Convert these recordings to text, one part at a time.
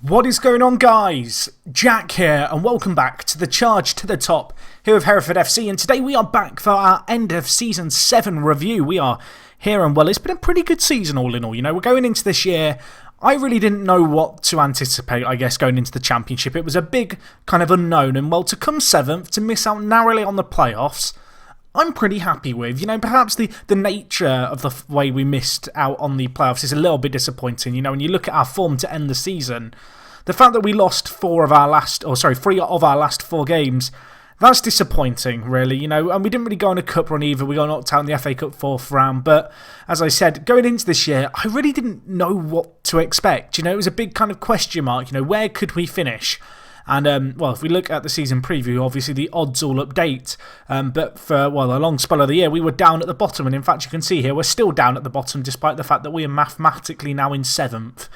What is going on, guys? Jack here, and welcome back to the Charge to the Top here with Hereford FC. And today we are back for our end of Season 7 review. We are here, and well, it's been a pretty good season all in all. You know, we're going into this year. I really didn't know what to anticipate, I guess, going into the Championship. It was a big kind of unknown, and well, to come 7th, to miss out narrowly on the playoffs, I'm pretty happy with. You know, perhaps the nature of the way we missed out on the playoffs is a little bit disappointing. You know, when you look at our form to end the season, the fact that we lost three of our last 4 games, that's disappointing, really. You know, and we didn't really go on a cup run either. We got knocked out in the FA Cup 4th round. But as I said, going into this year, I really didn't know what to expect. You know, it was a big kind of question mark. You know, where could we finish? And, well, if we look at the season preview, obviously the odds all update. But for, well, a long spell of the year, we were down at the bottom. And in fact, you can see here, we're still down at the bottom, despite the fact that we are mathematically now in 7th.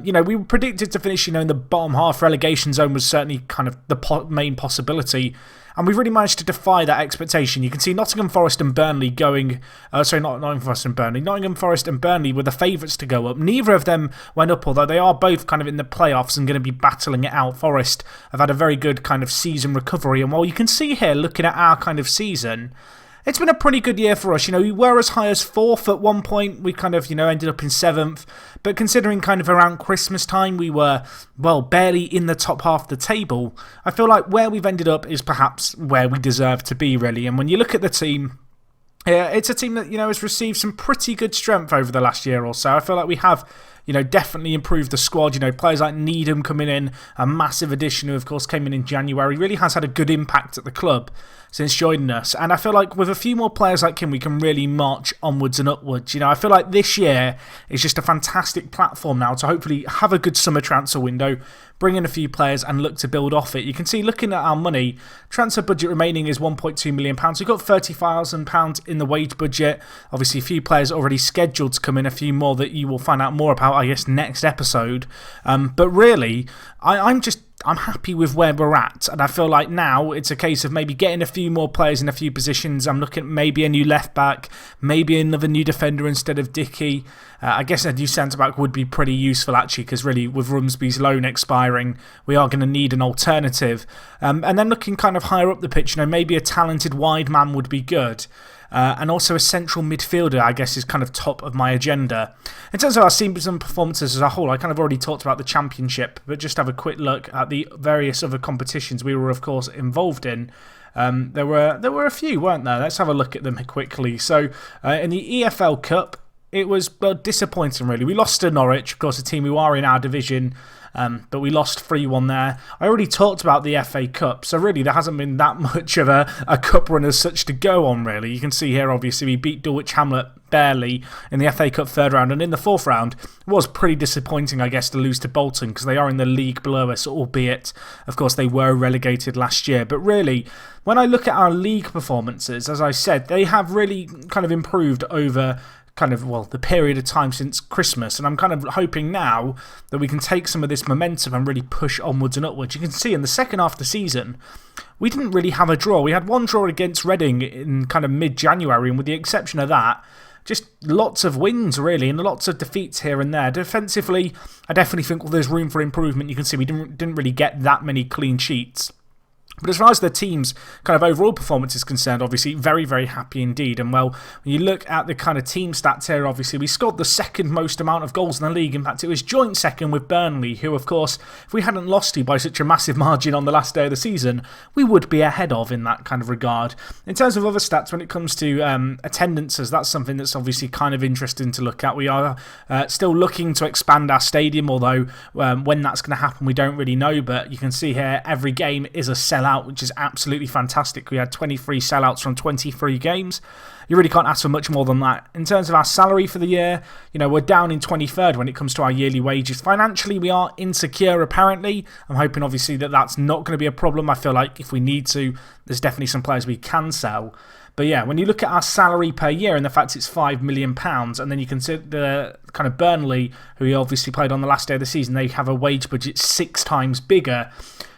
You know, we were predicted to finish, you know, in the bottom half. Relegation zone was certainly kind of the main possibility. And we've really managed to defy that expectation. You can see Nottingham Forest and Burnley going... Nottingham Forest and Burnley. Nottingham Forest and Burnley were the favourites to go up. Neither of them went up, although they are both kind of in the playoffs and going to be battling it out. Forest have had a very good kind of season recovery. And while you can see here, looking at our kind of season, it's been a pretty good year for us. You know, we were as high as 4th at one point. We kind of, you know, ended up in 7th. But considering kind of around Christmas time, we were, well, barely in the top half of the table. I feel like where we've ended up is perhaps where we deserve to be, really. And when you look at the team, it's a team that, you know, has received some pretty good strength over the last year or so. I feel like we have, you know, definitely improved the squad. You know, players like Needham coming in, a massive addition who, of course, came in January, really has had a good impact at the club since joining us. And I feel like with a few more players like him, we can really march onwards and upwards. You know, I feel like this year is just a fantastic platform now to hopefully have a good summer transfer window, bring in a few players and look to build off it. You can see, looking at our money, transfer budget remaining is £1.2 million. We've got £30,000 in the wage budget. Obviously, a few players already scheduled to come in, a few more that you will find out more about, I guess, next episode. But really, I'm happy with where we're at, and I feel like now it's a case of maybe getting a few more players in a few positions. I'm looking at maybe a new left-back, maybe another new defender instead of Dickey. I guess a new centre-back would be pretty useful, actually, because really, with Rumsby's loan expiring, we are going to need an alternative. And then looking kind of higher up the pitch, you know, maybe a talented wide man would be good. And also a central midfielder, I guess, is kind of top of my agenda. In terms of our season performances as a whole, I kind of already talked about the Championship, but just have a quick look at the various other competitions we were, of course, involved in. There were a few, weren't there? Let's have a look at them quickly. So, in the EFL Cup, it was disappointing, really. We lost to Norwich, of course, a team who are in our division. But we lost 3-1 there. I already talked about the FA Cup, so really there hasn't been that much of a cup run as such to go on, really. You can see here, obviously, we beat Dulwich Hamlet barely in the FA Cup 3rd round, and in the 4th round, it was pretty disappointing, I guess, to lose to Bolton, because they are in the league below us, albeit, of course, they were relegated last year. But really, when I look at our league performances, as I said, they have really kind of improved over kind of, well, the period of time since Christmas. And I'm kind of hoping now that we can take some of this momentum and really push onwards and upwards. You can see in the second half of the season, we didn't really have a draw. We had one draw against Reading in kind of mid-January, and with the exception of that, just lots of wins, really, and lots of defeats here and there. Defensively, I definitely think there's room for improvement. You can see we didn't really get that many clean sheets. But as far as the team's kind of overall performance is concerned, obviously, very, very happy indeed. And, well, when you look at the kind of team stats here, obviously, we scored the second most amount of goals in the league. In fact, it was joint second with Burnley, who, of course, if we hadn't lost to by such a massive margin on the last day of the season, we would be ahead of in that kind of regard. In terms of other stats, when it comes to attendances, that's something that's obviously kind of interesting to look at. We are still looking to expand our stadium, although when that's going to happen, we don't really know. But you can see here, every game is a sellout, which is absolutely fantastic. We had 23 sellouts from 23 games. You really can't ask for much more than that. In terms of our salary for the year, you know, we're down in 23rd when it comes to our yearly wages. Financially, we are insecure, apparently. I'm hoping, obviously, that that's not going to be a problem. I feel like if we need to, there's definitely some players we can sell. But yeah, when you look at our salary per year and the fact it's £5 million, and then you consider kind of Burnley, who we obviously played on the last day of the season, they have a wage budget 6 times bigger.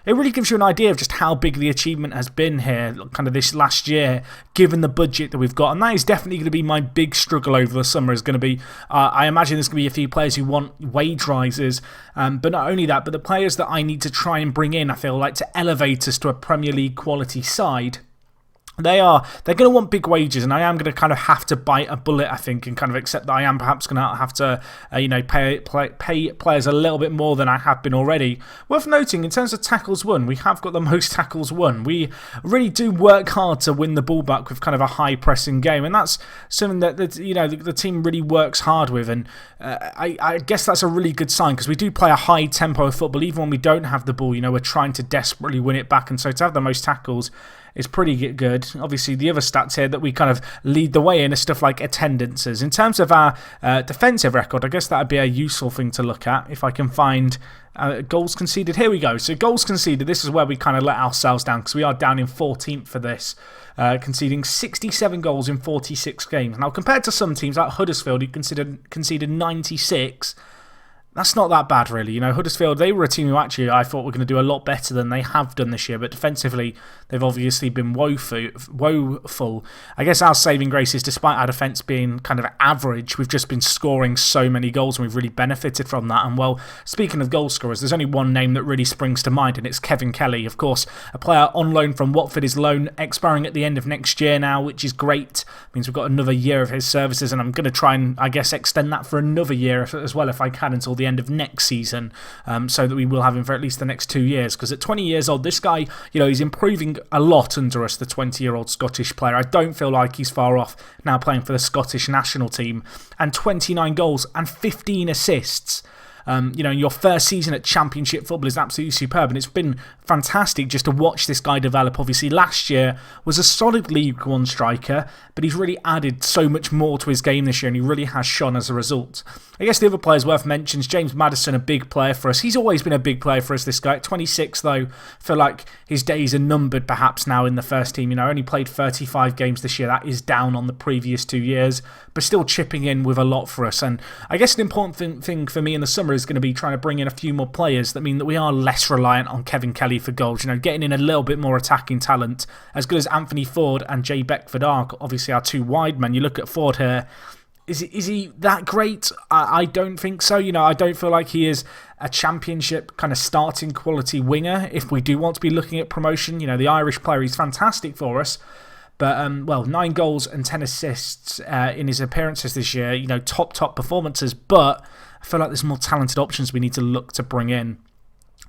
it really gives you an idea of just how big the achievement has been here, kind of this last year, given the budget that we've got. And that is definitely going to be my big struggle over the summer, is going to be, I imagine there's going to be a few players who want wage rises, but not only that, but the players that I need to try and bring in, I feel like, to elevate us to a Premier League quality side. They're going to want big wages, and I am going to kind of have to bite a bullet, I think, and kind of accept that I am perhaps going to have to, pay players a little bit more than I have been already. Worth noting, in terms of tackles won, we have got the most tackles won. We really do work hard to win the ball back with kind of a high pressing game, and that's something that the team really works hard with, and I guess that's a really good sign, because we do play a high tempo of football, even when we don't have the ball. We're trying to desperately win it back, and so to have the most tackles is pretty good. Obviously, the other stats here that we kind of lead the way in are stuff like attendances. In terms of our defensive record, I guess that would be a useful thing to look at if I can find goals conceded. Here we go. So goals conceded, this is where we kind of let ourselves down, because we are down in 14th for this, conceding 67 goals in 46 games. Now, compared to some teams like Huddersfield, who conceded 96, that's not that bad, really. Huddersfield, they were a team who actually I thought were going to do a lot better than they have done this year, but defensively, they've obviously been woeful. I guess our saving grace is, despite our defence being kind of average, we've just been scoring so many goals, and we've really benefited from that. And, well, speaking of goal scorers, there's only one name that really springs to mind, and it's Kevin Kelly. Of course, a player on loan from Watford. His loan expiring at the end of next year now, which is great. It means we've got another year of his services, and I'm going to try and, I guess, extend that for another year as well, if I can, until the end of next season, so that we will have him for at least the next 2 years, because at 20 years old, this guy, he's improving a lot under us, the 20-year-old Scottish player. I don't feel like he's far off now playing for the Scottish national team, and 29 goals and 15 assists. Your first season at Championship football is absolutely superb, and it's been fantastic just to watch this guy develop. Obviously, last year was a solid League One striker, but he's really added so much more to his game this year, and he really has shone as a result. I guess the other players worth mentioning, James Maddison, a big player for us. He's always been a big player for us, this guy. At 26, though, I feel like his days are numbered perhaps now in the first team. Only played 35 games this year. That is down on the previous 2 years, but still chipping in with a lot for us. And I guess an important thing for me in the summer is going to be trying to bring in a few more players that mean that we are less reliant on Kevin Kelly for goals. Getting in a little bit more attacking talent, as good as Anthony Ford and Jay Beckford are, obviously our two wide men. You look at Ford here. Is he that great? I don't think so. I don't feel like he is a Championship kind of starting quality winger if we do want to be looking at promotion. The Irish player, he's fantastic for us. But, 9 goals and 10 assists in his appearances this year. Top performances. But I feel like there's more talented options we need to look to bring in.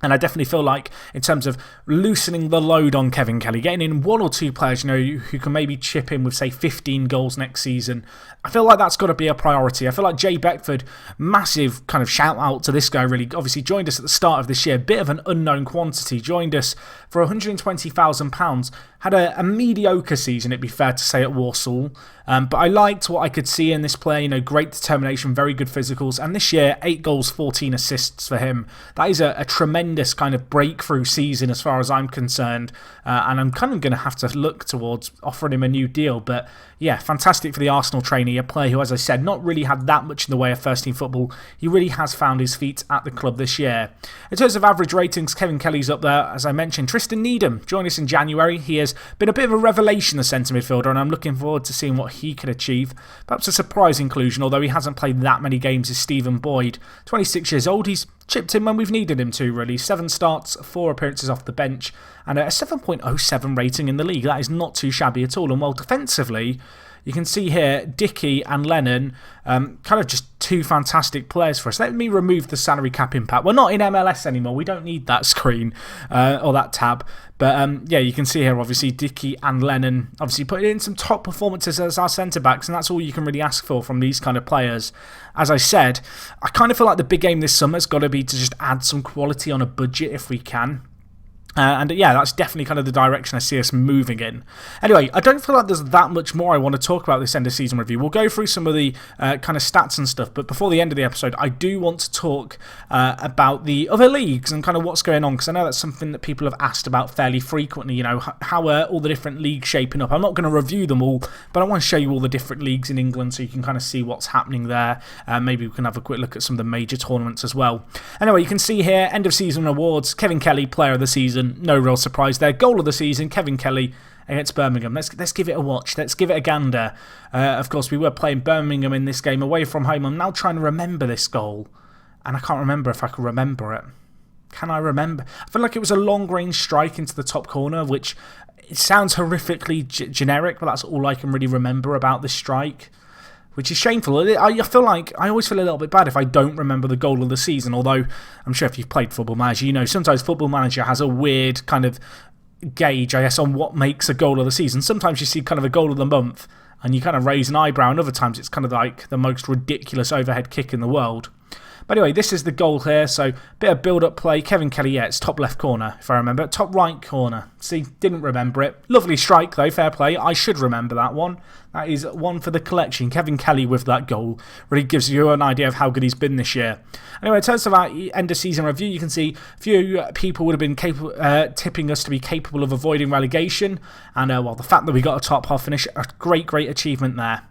And I definitely feel like, in terms of loosening the load on Kevin Kelly, getting in 1 or 2 players, who can maybe chip in with, say, 15 goals next season, I feel like that's got to be a priority. I feel like Jay Beckford, massive kind of shout out to this guy, really. Obviously joined us at the start of this year, bit of an unknown quantity, joined us for £120,000. Had a mediocre season, it'd be fair to say, at Walsall. But I liked what I could see in this player. Great determination, very good physicals. And this year, 8 goals, 14 assists for him. That is a tremendous kind of breakthrough season as far as I'm concerned. And I'm kind of going to have to look towards offering him a new deal. But yeah, fantastic for the Arsenal trainee. A player who, as I said, not really had that much in the way of first team football. He really has found his feet at the club this year. In terms of average ratings, Kevin Kelly's up there. As I mentioned, Tristan Needham joined us in January. He has been a bit of a revelation, the centre midfielder, and I'm looking forward to seeing what he can achieve. Perhaps a surprise inclusion, although he hasn't played that many games, is Stephen Boyd. 26 years old, he's chipped in when we've needed him to, really. 7 starts, 4 appearances off the bench, and a 7.07 rating in the league. That is not too shabby at all. And well, defensively, you can see here, Dickey and Lennon, kind of just 2 fantastic players for us. Let me remove the salary cap impact. We're not in MLS anymore. We don't need that screen or that tab. But yeah, you can see here, obviously, Dickey and Lennon obviously putting in some top performances as our centre-backs, and that's all you can really ask for from these kind of players. As I said, I kind of feel like the big game this summer has got to be to just add some quality on a budget if we can. And yeah, that's definitely kind of the direction I see us moving in. Anyway, I don't feel like there's that much more I want to talk about this end of season review. We'll go through some of the kind of stats and stuff, but before the end of the episode, I do want to talk about the other leagues and kind of what's going on, because I know that's something that people have asked about fairly frequently. How are all the different leagues shaping up? I'm not going to review them all, but I want to show you all the different leagues in England so you can kind of see what's happening there. Maybe we can have a quick look at some of the major tournaments as well. Anyway, you can see here, end of season awards, Kevin Kelly, player of the season. season. No real surprise there. Goal of the season, Kevin Kelly against Birmingham. Let's give it a watch. Let's give it a gander. Of course, we were playing Birmingham in this game away from home. I'm now trying to remember this goal, and I can't remember if I can remember it. Can I remember? I feel like it was a long-range strike into the top corner, which it sounds horrifically generic, but that's all I can really remember about this strike, which is shameful. I feel like I always feel a little bit bad if I don't remember the goal of the season, although I'm sure if you've played Football Manager, you know sometimes Football Manager has a weird kind of gauge, I guess, on what makes a goal of the season. Sometimes you see kind of a goal of the month and you kind of raise an eyebrow, and other times it's kind of like the most ridiculous overhead kick in the world. But anyway, this is the goal here, so bit of build-up play. Kevin Kelly, yeah, it's top left corner, if I remember. Top right corner. See, didn't remember it. Lovely strike, though, fair play. I should remember that one. That is one for the collection. Kevin Kelly with that goal really gives you an idea of how good he's been this year. Anyway, in terms of our end-of-season review, you can see a few people would have been tipping us to be capable of avoiding relegation. And, well, the fact that we got a top-half finish, a great achievement there.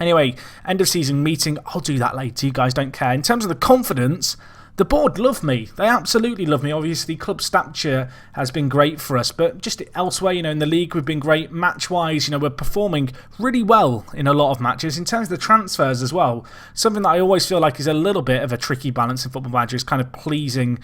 Anyway, end of season meeting, I'll do that later, you guys don't care. In terms of the confidence, the board love me. They absolutely love me. Obviously, club stature has been great for us, but just elsewhere, you know, in the league, we've been great. Match-wise, you know, we're performing really well in a lot of matches. In terms of the transfers as well, something that I always feel like is a little bit of a tricky balance in Football Manager is kind of pleasing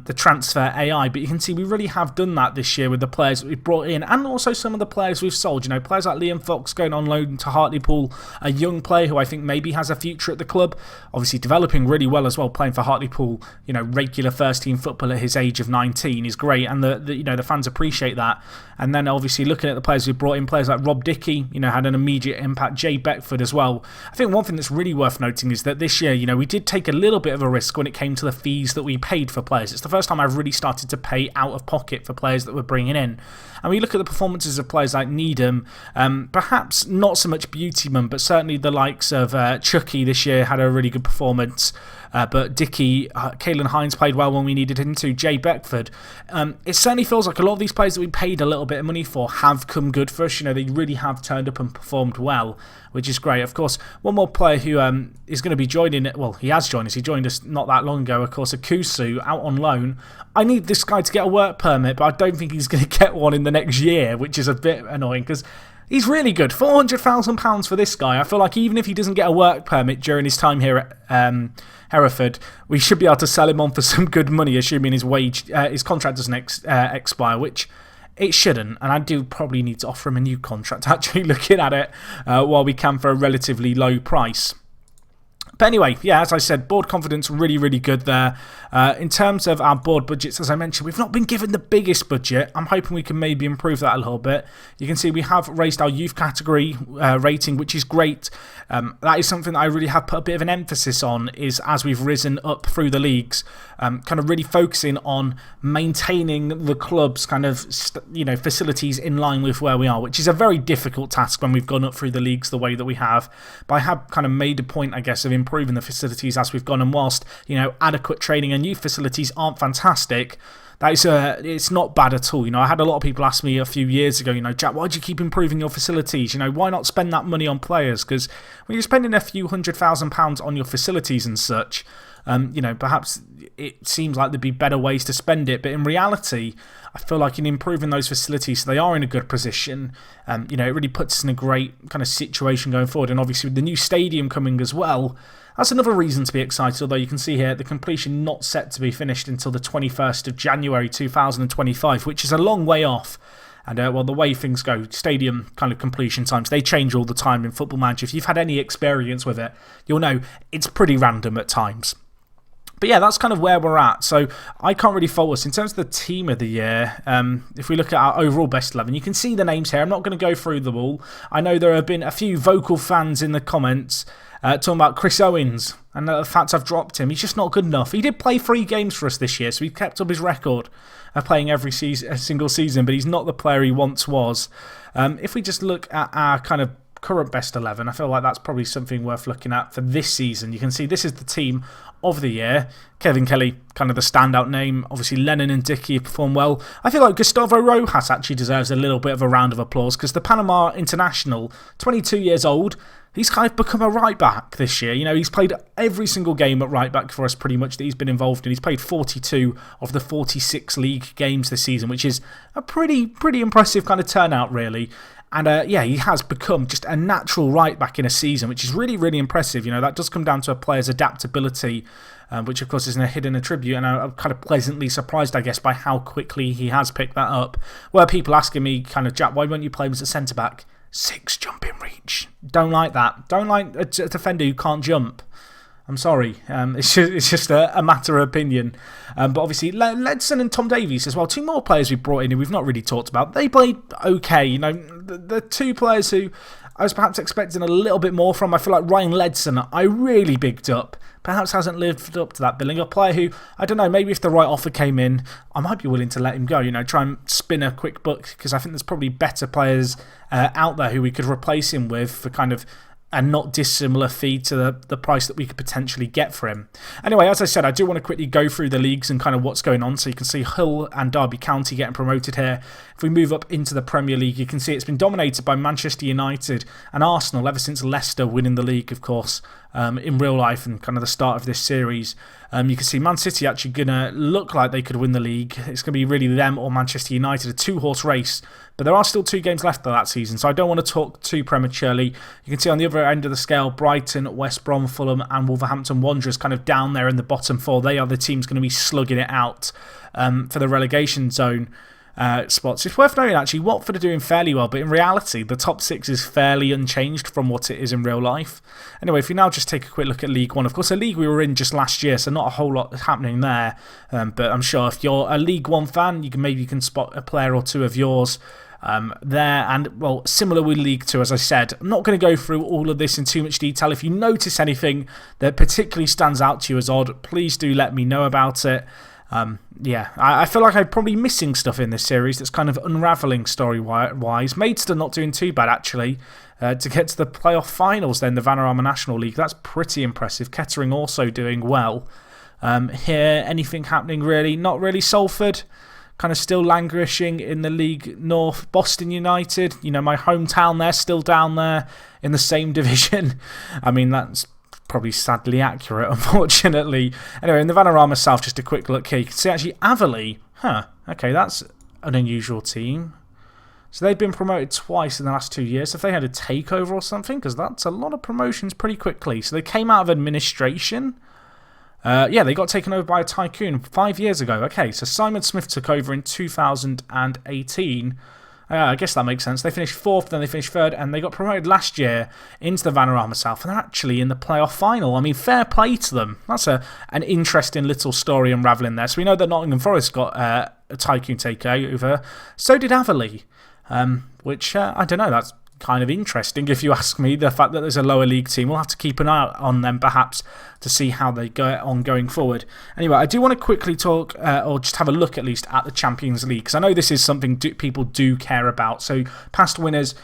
the transfer AI. But you can see we really have done that this year with the players that we've brought in, and also some of the players we've sold. You know, players like Liam Fox going on loan to Hartlepool, a young player who I think maybe has a future at the club. Obviously, developing really well as well, playing for Hartlepool. You know, regular first-team football at his age of 19 is great, and the fans appreciate that. And then obviously looking at the players we brought in, players like Rob Dickey, you know, had an immediate impact. Jay Beckford as well. I think one thing that's really worth noting is that this year, you know, we did take a little bit of a risk when it came to the fees that we paid for players. It's the first time I've really started to pay out of pocket for players that we're bringing in. And we look at the performances of players like Needham, perhaps not so much Beautyman, but certainly the likes of Chucky this year had a really good performance. But Dickey, Caelan Hines played well when we needed him to. Jay Beckford. It certainly feels like a lot of these players that we paid a little bit of money for have come good for us. You know, they really have turned up and performed well, which is great. Of course, one more player who is going to be joining, well, he has joined us. He joined us not that long ago, of course, Akusu, out on loan. I need this guy to get a work permit, but I don't think he's going to get one in the next year, which is a bit annoying because he's really good. £400,000 for this guy. I feel like even if he doesn't get a work permit during his time here at Hereford, we should be able to sell him on for some good money, assuming his contract doesn't expire, which it shouldn't. And I do probably need to offer him a new contract, actually, looking at it, while we can for a relatively low price. But anyway, yeah, as I said, board confidence really good there. In terms of our board budgets, as I mentioned, we've not been given the biggest budget. I'm hoping we can maybe improve that a little bit. You can see we have raised our youth category rating, which is great. That is something that I really have put a bit of an emphasis on, is as we've risen up through the leagues, kind of really focusing on maintaining the club's kind of facilities in line with where we are, which is a very difficult task when we've gone up through the leagues the way that we have. But I have kind of made a point, I guess, of improving the facilities as we've gone, and whilst, you know, adequate training and youth facilities aren't fantastic, that is it's not bad at all. You know, I had a lot of people ask me a few years ago, you know, Jack, why do you keep improving your facilities? You know, why not spend that money on players? Because when you're spending a few £100,000 on your facilities and such, you know, perhaps it seems like there'd be better ways to spend it. But in reality, I feel like in improving those facilities so they are in a good position, you know, it really puts us in a great kind of situation going forward. And obviously with the new stadium coming as well, that's another reason to be excited, although you can see here the completion not set to be finished until the 21st of January 2025, which is a long way off. And, well, the way things go, stadium kind of completion times, they change all the time in Football Manager. If you've had any experience with it, you'll know it's pretty random at times. But yeah, that's kind of where we're at. So I can't really fault us. In terms of the team of the year, if we look at our overall best 11, you can see the names here. I'm not going to go through them all. I know there have been a few vocal fans in the comments talking about Chris Owens and the fact I've dropped him. He's just not good enough. He did play 3 games for us this year, so he kept up his record of playing every single season, but he's not the player he once was. If we just look at our kind of current best 11. I feel like that's probably something worth looking at for this season. You can see this is the team of the year. Kevin Kelly, kind of the standout name. Obviously, Lennon and Dickey have performed well. I feel like Gustavo Rojas actually deserves a little bit of a round of applause because the Panama international, 22 years old, he's kind of become a right back this year. You know, he's played every single game at right back for us pretty much that he's been involved in. He's played 42 of the 46 league games this season, which is a pretty impressive kind of turnout, really. And yeah, he has become just a natural right back in a season, which is really impressive. You know, that does come down to a player's adaptability, which of course isn't a hidden attribute. And I'm kind of pleasantly surprised, I guess, by how quickly he has picked that up. Where people asking me, kind of, Jack, why won't you play him as a centre back? 6 jumping reach. Don't like that. Don't like a defender who can't jump. I'm sorry. It's just a matter of opinion. But obviously, Ledson and Tom Davies as well. 2 more players we brought in who we've not really talked about. They played okay. You know, the 2 players who I was perhaps expecting a little bit more from. I feel like Ryan Ledson, I really bigged up. Perhaps hasn't lived up to that billing. A player who, I don't know, maybe if the right offer came in, I might be willing to let him go. You know, try and spin a quick buck because I think there's probably better players out there who we could replace him with for kind of a not dissimilar fee to the price that we could potentially get for him. Anyway, as I said, I do want to quickly go through the leagues and kind of what's going on. So you can see Hull and Derby County getting promoted here. If we move up into the Premier League, you can see it's been dominated by Manchester United and Arsenal ever since Leicester winning the league, of course, in real life and kind of the start of this series. You can see Man City actually going to look like they could win the league. It's going to be really them or Manchester United, a 2-horse race. But there are still 2 games left of that season, so I don't want to talk too prematurely. You can see on the other end of the scale, Brighton, West Brom, Fulham and Wolverhampton Wanderers kind of down there in the bottom 4. They are the teams going to be slugging it out for the relegation zone spots. It's worth noting, actually, Watford are doing fairly well, but in reality, the top 6 is fairly unchanged from what it is in real life. Anyway, if we now just take a quick look at League One, of course, a league we were in just last year, so not a whole lot happening there. But I'm sure if you're a League One fan, maybe you can spot a player or 2 of yours there. And, well, similar with League 2, as I said. I'm not going to go through all of this in too much detail. If you notice anything that particularly stands out to you as odd, please do let me know about it. Yeah, I feel like I'm probably missing stuff in this series that's kind of unravelling story-wise. Maidstone not doing too bad, actually, to get to the playoff finals then, the Vanarama National League. That's pretty impressive. Kettering also doing well. Here, anything happening really? Not really. Salford, kind of still languishing in the League North. Boston United, you know, my hometown, they're still down there in the same division. I mean, that's probably sadly accurate, unfortunately. Anyway, in the Vanarama South, just a quick look here. You can see actually Averley. Okay, that's an unusual team. So they've been promoted twice in the last 2 years. If they had a takeover or something, because that's a lot of promotions pretty quickly. So they came out of administration. Yeah, they got taken over by a tycoon 5 years ago. Okay, so Simon Smith took over in 2018. I guess that makes sense. They finished 4th, then they finished 3rd, and they got promoted last year into the Vanarama South, and they're actually in the playoff final. I mean, fair play to them. That's an interesting little story unravelling there. So we know that Nottingham Forest got a tycoon takeover. So did Averley, which, I don't know, that's kind of interesting if you ask me. The fact that there's a lower league team, we'll have to keep an eye on them perhaps to see how they go on going forward. Anyway, I do want to quickly talk or just have a look at least at the Champions League, because I know this is something people do care about. So past winners,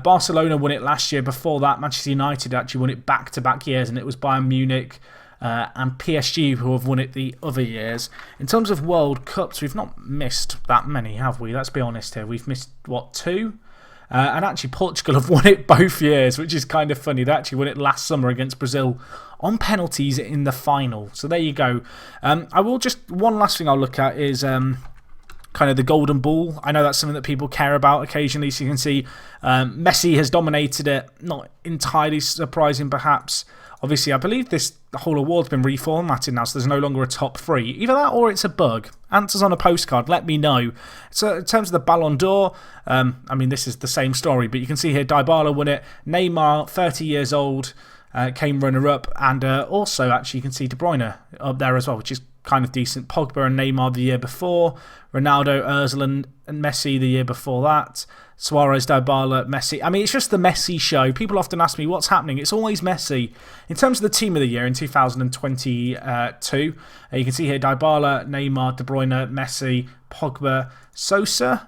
Barcelona won it last year. Before that, Manchester United actually won it back-to-back years, and it was Bayern Munich and PSG who have won it the other years. In terms of World Cups, we've not missed that many, have we? Let's be honest here. We've missed, what, 2? And actually Portugal have won it both years, which is kind of funny. They actually won it last summer against Brazil on penalties in the final. So there you go. I will just, one last thing I'll look at is kind of the golden ball. I know that's something that people care about occasionally. So you can see Messi has dominated it. Not entirely surprising perhaps. Obviously, I believe the whole award's been reformatted now, so there's no longer a top 3. Either that or it's a bug. Answers on a postcard, let me know. So in terms of the Ballon d'Or, I mean, this is the same story, but you can see here Dybala won it. Neymar, 30 years old, came runner-up. And also, actually, you can see De Bruyne up there as well, which is kind of decent. Pogba and Neymar the year before. Ronaldo, Ozil and Messi the year before that. Suarez, Dybala, Messi. I mean, it's just the Messi show. People often ask me what's happening. It's always Messi. In terms of the team of the year in 2022, you can see here Dybala, Neymar, De Bruyne, Messi, Pogba, Sosa.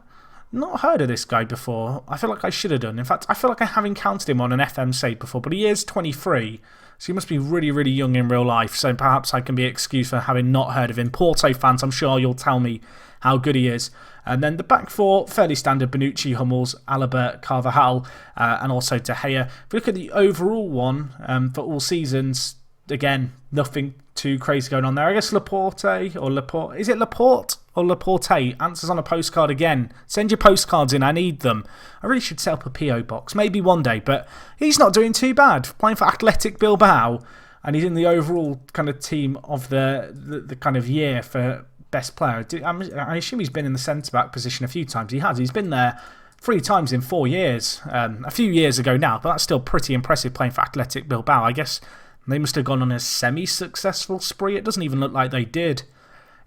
Not heard of this guy before. I feel like I should have done. In fact, I feel like I have encountered him on an FM save before, but he is 23, so he must be really, really young in real life, so perhaps I can be excused for having not heard of him. Porto fans, I'm sure you'll tell me how good he is. And then the back four, fairly standard: Bonucci, Hummels, Alaba, Carvajal, and also De Gea. If we look at the overall one for all seasons, again, nothing too crazy going on there. I guess Laporte or Laporte. Is it Laporte or Laporte? Answers on a postcard again. Send your postcards in. I need them. I really should set up a PO box. Maybe one day, but he's not doing too bad. Playing for Athletic Bilbao, and he's in the overall kind of team of the kind of year for best player. I assume he's been in the centre-back position a few times. He has. He's been there 3 times in 4 years. A few years ago now, but that's still pretty impressive playing for Athletic Bilbao. I guess they must have gone on a semi-successful spree. It doesn't even look like they did.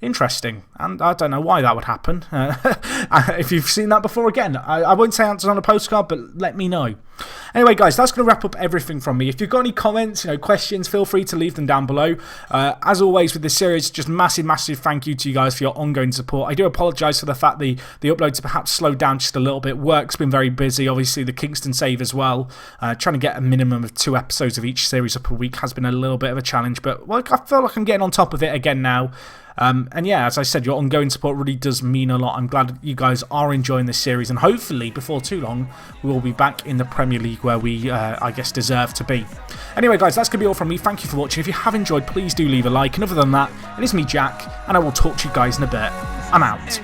Interesting. And I don't know why that would happen. If you've seen that before, again, I won't say answers on a postcard, but let me know. Anyway, guys, that's going to wrap up everything from me. If you've got any comments, questions, feel free to leave them down below. As always with this series, just massive, massive thank you to you guys for your ongoing support. I do apologise for the fact the uploads perhaps slowed down just a little bit. Work's been very busy. Obviously, the Kingston save as well. Trying to get a minimum of 2 episodes of each series up a week has been a little bit of a challenge, but I feel like I'm getting on top of it again now. And yeah, as I said, your ongoing support really does mean a lot. I'm glad you guys are enjoying this series, and hopefully before too long we will be back in the Premier League where we, I guess, deserve to be. Anyway, guys, that's going to be all from me. Thank you for watching. If you have enjoyed, please do leave a like. And other than that, it is me, Jack, and I will talk to you guys in a bit. I'm out.